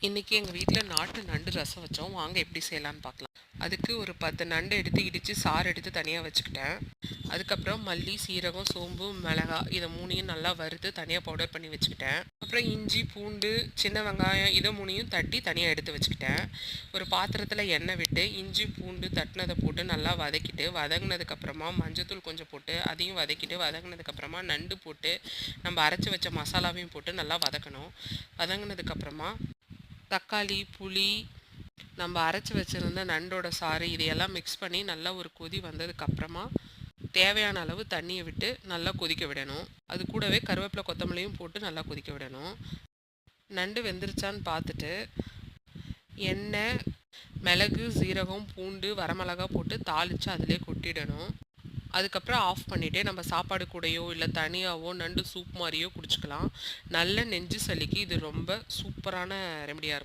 இன்றைக்கி எங்கள் வீட்டில் நாட்டு நண்டு ரசம் வச்சோம். வாங்க எப்படி செய்யலான்னு பார்க்கலாம். அதுக்கு ஒரு 10 நண்டு எடுத்து இடித்து சாறு எடுத்து தனியாக வச்சுக்கிட்டேன். அதுக்கப்புறம் மல்லி, சீரகம், சோம்பு, மிளகாய் இதை மூணையும் நல்லா வறுத்து தனியாக பவுடர் பண்ணி வச்சுக்கிட்டேன். அப்புறம் இஞ்சி, பூண்டு, சின்ன வெங்காயம் இதை மூணையும் தட்டி தனியாக எடுத்து வச்சுக்கிட்டேன். ஒரு பாத்திரத்தில் எண்ணெய் விட்டு இஞ்சி, பூண்டு தட்டினதை போட்டு நல்லா வதக்கிட்டு, வதங்கினதுக்கப்புறமா மஞ்சத்தூள் கொஞ்சம் போட்டு அதையும் வதக்கிட்டு, வதங்கினதுக்கப்புறமா நண்டு போட்டு நம்ம அரைச்சி வச்ச மசாலாவையும் போட்டு நல்லா வதக்கணும். வதங்கினதுக்கப்புறமா தக்காளி, புளி, நம்ம அரைச்சி வச்சுருந்த நண்டோட சாறு இதையெல்லாம் மிக்ஸ் பண்ணி நல்லா ஒரு கொதி வந்ததுக்கப்புறமா தேவையான அளவு தண்ணியை விட்டு நல்லா கொதிக்க விடணும். அது கூடவே கருவேப்பிலை, கொத்தமல்லியும் போட்டு நல்லா கொதிக்க விடணும். நண்டு வெந்துருச்சான்னு பார்த்துட்டு எண்ணெய், மிளகு, சீரகம், பூண்டு, வரமிளகா போட்டு தாளித்து அதிலே கொட்டிடணும். அதுக்கப்புறம் ஆஃப் பண்ணிவிட்டு நம்ம சாப்பாடு கூடயோ இல்லை தனியாகவோ நண்டு சூப் மாதிரியோ குடிச்சிக்கலாம். நல்ல நெஞ்சு சளிக்கு இது ரொம்ப சூப்பரான ரெமடியாக இருக்கும்.